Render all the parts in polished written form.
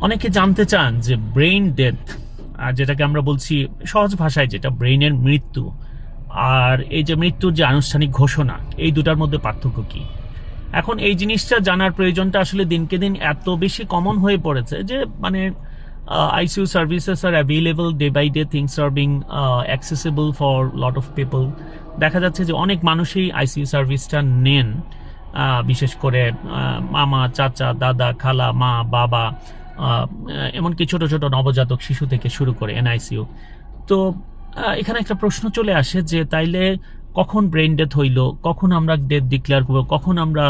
অনেকে জানতে চান যে ব্রেইন ডেথ, যেটাকে আমরা বলছি সহজ ভাষায় যেটা ব্রেইনের মৃত্যু, আর এই যে মৃত্যুর যে আনুষ্ঠানিক ঘোষণা, এই দুটার মধ্যে পার্থক্য কি। এখন এই জিনিসটা জানার প্রয়োজনটা আসলে দিনকে দিন এত বেশি কমন হয়ে পড়েছে যে মানে ICU services are available, day by day things are being accessible for lot of people. দেখা যাচ্ছে যে অনেক মানুষই ICU সার্ভিসটা নেন, বিশেষ করে মামা, চাচা, দাদা, খালা, মা, বাবা, এমনকি ছোট ছোট নবজাতক শিশু থেকে শুরু করে NICU। তো এখানে একটা প্রশ্ন চলে আসে যে তাইলে কখন ব্রেইন ডেথ হইল, কখন আমরা ডেথ ডিক্লেয়ার করবো, কখন আমরা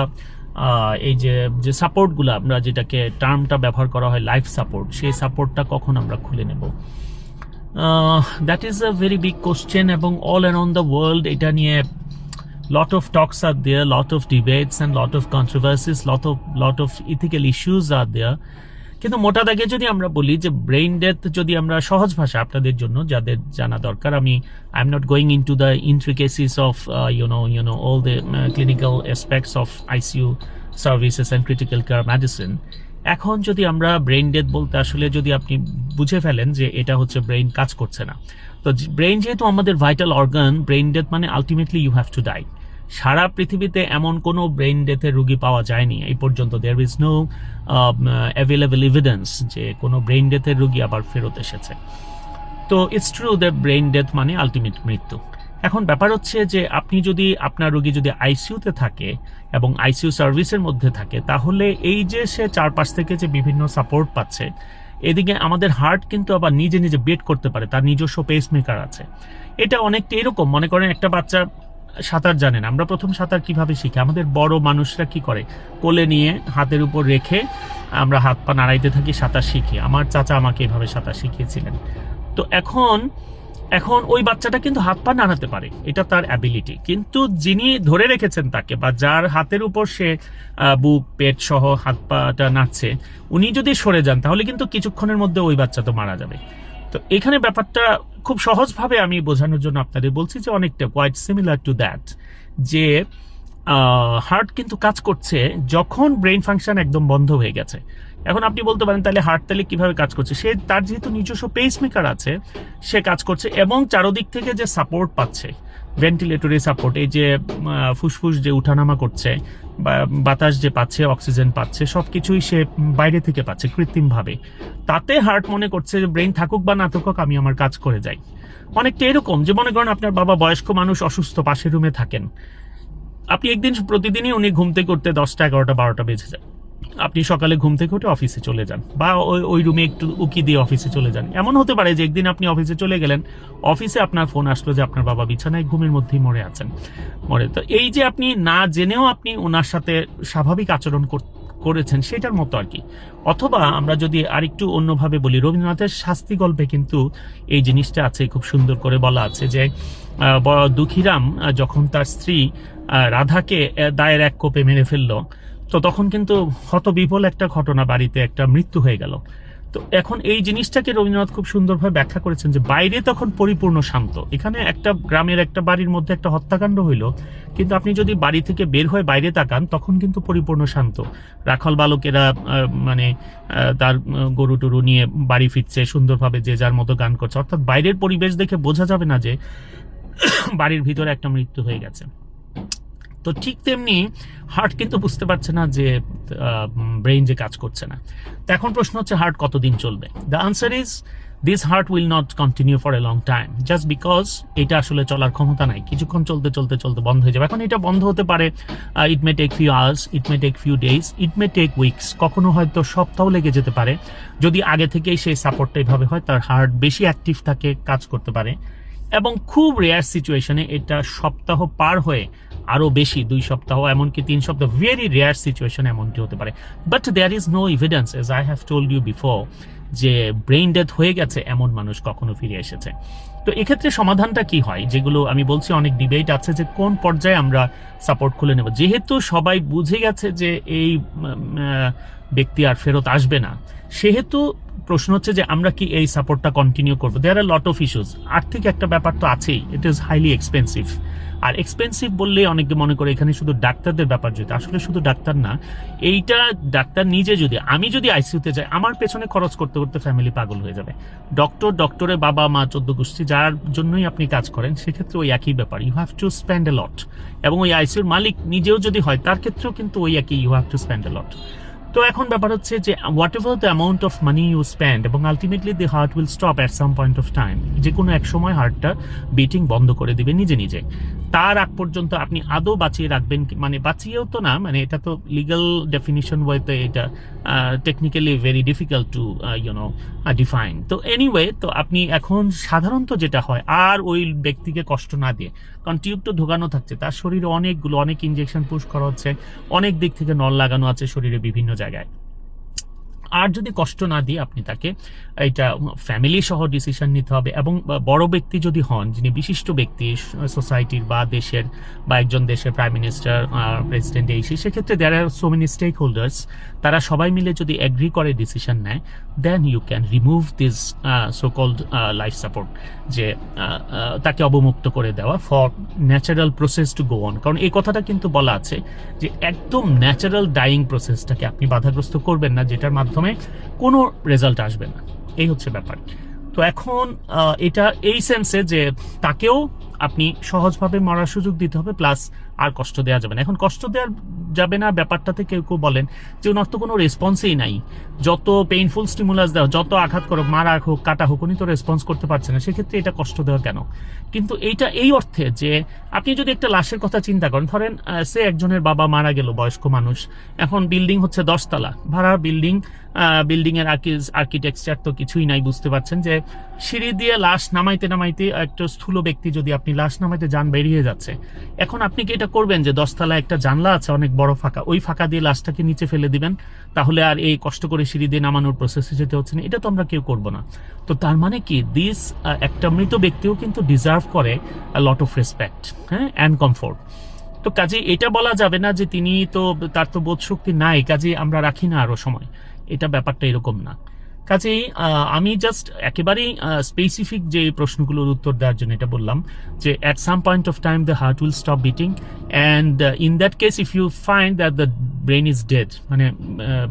এই যে সাপোর্টগুলো, আমরা যেটাকে টার্মটা ব্যবহার করা হয় লাইফ সাপোর্ট, সেই সাপোর্টটা কখন আমরা খুলে নেব। That is a very big question, এবং অল অ্যারাউন্ড দ্য ওয়ার্ল্ড এটা নিয়ে lot of talks are there, lot of debates and lot of controversies, lot of ethical issues are there. কিন্তু মোটা দাগে যদি আমরা বলি যে ব্রেইন ডেথ, যদি আমরা সহজ ভাষা আপনাদের জন্য যাদের জানা দরকার, I am not going into the intricacies of you know all the clinical aspects of ICU services and critical care medicine. এখন যদি আমরা ব্রেইন ডেথ বলতে আসলে যদি আপনি বুঝে ফেলেন যে এটা হচ্ছে ব্রেইন কাজ করছে না, তো ব্রেইন যেহেতু আমাদের ভাইটাল অর্গান, ব্রেইন ডেথ মানে ultimately you have to die. সারা পৃথিবীতে এমন কোনো ব্রেইন ডেথের রোগী পাওয়া যায়নি এই পর্যন্ত, there is no available evidence যে কোনো ব্রেইন ডেথের রোগী আবার ফেরত এসেছে। তো it's true that brain death মানে আলটিমেট মৃত্যু। এখন ব্যাপার হচ্ছে যে আপনি যদি, আপনার রোগী যদি ICUতে থাকে এবং ICU সার্ভিসের মধ্যে থাকে, তাহলে এই যে সে চারপাশ থেকে যে বিভিন্ন সাপোর্ট পাচ্ছে, এদিকে আমাদের হার্ট কিন্তু আবার নিজে নিজে বিট করতে পারে, তার নিজস্ব পেসমেকার আছে। এটা অনেকটা এরকম, মনে করেন একটা বাচ্চা সাঁতার জানে না, আমরা প্রথম সাঁতার কিভাবে শিখি, আমাদের বড় মানুষরা কি করে, কোলে নিয়ে হাতের উপর রেখে আমরা হাত পা নাড়াইতে থাকি, সাঁতার শিখি। আমার চাচা আমাকে এভাবে সাঁতার শিখিয়েছিলেন। তো এখন ওই বাচ্চাটা কিন্তু হাত পা নাড়াতে পারে, এটা তার অ্যাবিলিটি, কিন্তু যিনি ধরে রেখেছেন তাকে, বা যার হাতের উপর সে বুক পেট সহ হাত পাটা নাড়ছে, উনি যদি সরে যান তাহলে কিন্তু কিছুক্ষণের মধ্যে ওই বাচ্চা তো মারা যাবে। তো এখানে ব্যাপারটা খুব সহজভাবে আমি বোঝানোর জন্য আপনাদের বলছি যে অনেকটা কোয়াইট সিমিলার টু দ্যাট, যে হার্ট কিন্তু কাজ করছে যখন ব্রেইন ফাংশন একদম বন্ধ হয়ে গেছে। এখন আপনি বলতে পারেন তাহলে হার্ট তাহলে কিভাবে কাজ করছে, সে তার যেহেতু নিজস্ব পেসমেকার আছে, সে কাজ করছে, এবং চারদিক থেকে যে সাপোর্ট পাচ্ছে, ভেন্টিলেটরি সাপোর্ট, এই যে ফুসফুস যে উঠানামা করছে, বা বাতাস যে পাচ্ছে, অক্সিজেন পাচ্ছে, সবকিছুই সে বাইরে থেকে পাচ্ছে কৃত্রিমভাবে। তাতে হার্ট মনে করছে যে ব্রেইন থাকুক বা না থাকুক, আমি আমার কাজ করে যাই। অনেকটা এরকম যে মনে করেন আপনার বাবা বয়স্ক মানুষ, অসুস্থ, পাশের রুমে থাকেন, আপনি একদিন প্রতিদিনই উনি ঘুম থেকে উঠতে 10টা 11টা 12টা বেজে যায়, আপনি সকালে ঘুম থেকে উঠে অফিসে চলে যান, বা ওই রুমে একটু উকি দিয়ে অফিসে চলে যান। এমন হতে পারে যে একদিন আপনি অফিসে চলে গেলেন, অফিসে আপনার ফোন আসলো যে আপনার বাবা বিছানায় ঘুমের মধ্যেই মরে। তো এই যে আপনি না জেনেও আপনি ওনার সাথে স্বাভাবিক আচরণ করেছেন, সেটার মতো আর কি। অথবা আমরা যদি আরেকটু অন্যভাবে বলি, রবীন্দ্রনাথের শাস্তি গল্পে কিন্তু এই জিনিসটা আছে, খুব সুন্দর করে বলা আছে যে দুঃখীরাম যখন তার স্ত্রী রাধাকে দায়ের এক কোপে মেরে ফেললো, তো তখন কিন্তু হতবিহ্বল একটা ঘটনা, বাড়িতে একটা মৃত্যু হয়ে গেল। তো এখন এই জিনিসটাকে রবীন্দ্রনাথ খুব সুন্দরভাবে ব্যাখ্যা করেছেন যে বাইরে তখন পরিপূর্ণ শান্ত, এখানে একটা গ্রামের একটা বাড়ির মধ্যে একটা হত্যাকাণ্ড হইল, কিন্তু আপনি যদি বাড়ি থেকে বের হয়ে বাইরে তাকান, তখন কিন্তু পরিপূর্ণ শান্ত। রাখাল বালকেরা মানে তার গরু টরু নিয়ে বাড়ি ফিরছে সুন্দরভাবে, যে যার মতো গান করছে, অর্থাৎ বাইরের পরিবেশ দেখে বোঝা যাবে না যে বাড়ির ভিতরে একটা মৃত্যু হয়ে গেছে। তো ঠিক তেমনি হার্ট কিন্তু বুঝতে পারছে না যে ব্রেইন যে কাজ করছে না। তো এখন প্রশ্ন হচ্ছে হার্ট কতদিন চলবে? The answer is this heart will not continue for a long time, just because এটা আসলে চলার ক্ষমতা নাই, কিছুক্ষণ চলতে চলতে চলতে বন্ধ হয়ে যাবে। এখন এটা বন্ধ হতে পারে, ইট মে টেক ফিউ আওয়ার্স, ইট মে টেক ফিউ ডেজ, ইট মে টেক উইকস, কখনো হয়তো সপ্তাহ লেগে যেতে পারে। যদি আগে থেকেই সেই সাপোর্টটা এইভাবে হয়, তার হার্ট বেশি অ্যাক্টিভ থাকে, কাজ করতে পারে। এবং খুব রেয়ার সিচুয়েশনে এটা সপ্তাহ পার হয়ে আরও বেশি, 2 সপ্তাহ, এমনকি 3 সপ্তাহ, ভেরি রেয়ার সিচুয়েশন এমনটি হতে পারে। But there is no evidence, as I have told you before, যে ব্রেইন ডেথ হয়ে গেছে এমন মানুষ কখনো ফিরে এসেছে। তো এক্ষেত্রে সমাধানটা কি হয়, যেগুলো আমি বলছি, অনেক ডিবেট আছে যে কোন পর্যায়ে আমরা সাপোর্ট খুলে নেব। যেহেতু সবাই বুঝে গেছে যে এই ব্যক্তি আর ফেরত আসবে না, সেহেতু প্রশ্ন হচ্ছে যে আমরা কি এই সাপোর্টটা কন্টিনিউ করবো। There are lot of issues. আর্থিক একটা ব্যাপার তো আছেই, ইট ইজ হাইলি এক্সপেন্সিভ। আর এক্সপেন্সিভ বললে অনেকে মনে করে এখানে শুধু ডাক্তারদের ব্যাপার, যদি আসলে শুধু ডাক্তার না, এইটা ডাক্তার নিজে যদি, আমি যদি আইসিইউতে যাই আমার পেছনে খরচ করতে করতে ফ্যামিলি পাগল হয়ে যাবে। ডক্টরের বাবা মা 14 গোষ্ঠী যার জন্যই আপনি কাজ করেন, সেক্ষেত্রে ওই একই ব্যাপার, you have to spend a lot. এবং ওই আইসিইউর মালিক নিজেও যদি হয় তার ক্ষেত্রেও কিন্তু ওই একই, you have to spend a lot. তো এখন ব্যাপার হচ্ছে যে whatever the amount of money you spend, এবং ultimately the heart will stop at some point of time. যে কোনো এক সময় হার্টটা বিটিং বন্ধ করে দিবে নিজে নিজে। তার আগ পর্যন্ত আপনি আদৌ বাঁচিয়ে রাখবেন মানে বাঁচিয়েও তো না, মানে এটা তো লিগাল ডেফিনিশন ওয়েতে এটা technically very difficult to define. তো এনিওয়ে, তো আপনি এখন সাধারণত যেটা হয়, আর ওই ব্যক্তিকে কষ্ট না দিয়ে, কারণ টিউব তো ঢোকানো থাকছে, তার শরীরে অনেক ইনজেকশন পুশ করা হচ্ছে, অনেক দিক থেকে নল লাগানো আছে শরীরে বিভিন্ন জায়গায়। আর যদি কষ্ট না দিয়ে আপনি তাকে এটা ফ্যামিলি সহ ডিসিশন নিতে হবে। এবং বড় ব্যক্তি যদি হন, যিনি বিশিষ্ট ব্যক্তি সোসাইটির বা দেশের, বা একজন দেশের প্রাইম মিনিস্টার, প্রেসিডেন্ট, এই সেক্ষেত্রে there are so many stakeholders, তারা সবাই মিলে যদি এগ্রি করে ডিসিশন নেয়, then you can remove this so called life support, যে তাকে অবমুক্ত করে দেওয়া for natural process to go on. কারণ এই কথাটা কিন্তু বলা আছে যে একদম ন্যাচারাল ডাইং প্রসেসটাকে আপনি বাধাগ্রস্ত করবেন না, যেটার মাধ্যমে কোনো রেজাল্ট আসবে না। এই হচ্ছে ব্যাপার। তো এখন এটা এই সেন্সে যে তাকেও আপনি সহজভাবে মরার সুযোগ দিতে হবে, প্লাস আর কষ্ট দেওয়া যাবে না। এখন কষ্ট দেওয়া যাবে না ব্যাপারটাতে কেউ বলেন যে ওনার তো কোনো রেসপন্সই নাই, যত পেইনফুল স্টিমুলাস দেওয়া, যত আঘাত করো, মারা হোক কাটা হোক, উনি তো রেসপন্স করতে পারছে না, সেক্ষেত্রে এটা কষ্ট দেওয়া কেন? কিন্তু এইটা এই অর্থে যে আপনি যদি একটা লাশের কথা চিন্তা করেন, ধরেন সে একজনের বাবা মারা গেল, বয়স্ক মানুষ, এখন বিল্ডিং হচ্ছে 10 তলা ভাড়া বিল্ডিং, বিল্ডিং এর আর্কিটেকচার তো কিছুই নাই, বুঝতে পারছেন যে সিঁড়ি দিয়ে লাশ নামাইতে একটা স্থূল ব্যক্তি, যদি আপনি লাশ নামাইতে যান, বেরিয়ে যাচ্ছে। এখন আপনি কি এটা করবেন যে 10 তলায় একটা জানলা আছে অনেক বড় ফাঁকা, ওই ফাঁকা দিয়ে লাশটাকে নিচে ফেলে দিবেন, তাহলে আর এই কষ্ট করে সিঁড়ি দিয়ে নামানোর প্রসেসে যেতে হচ্ছে না? এটা তো আমরা কেউ করবো না। তো তার মানে কি, দিস একটা মৃত ব্যক্তিও কিন্তু ডিজার্ভ করে লট অফ রেসপেক্ট, হ্যাঁ, অ্যান্ড কমফোর্ট। তো কাজে এটা বলা যাবে না যে তিনি তো, তার তো বোধ শক্তি নাই, কাজে আমরা রাখি না আরো সময়, এটা ব্যাপারটা এরকম না। কাজেই আমি জাস্ট একেবারেই স্পেসিফিক যে প্রশ্নগুলোর উত্তর দেওয়ার জন্য এটা বললাম যে at some point of time the heart will stop beating, and in that case if you find that the brain is dead, মানে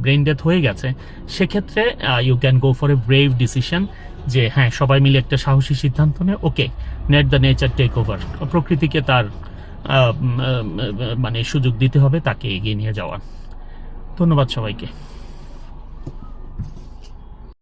ব্রেন ডেথ হয়ে গেছে, সেক্ষেত্রে you can go for a brave decision, যে হ্যাঁ সবাই মিলে একটা সাহসী সিদ্ধান্ত নেয়, okay let the nature take over, প্রকৃতিকে তার মানে সুযোগ দিতে হবে তাকে এগিয়ে নিয়ে যাওয়ার। ধন্যবাদ সবাইকে।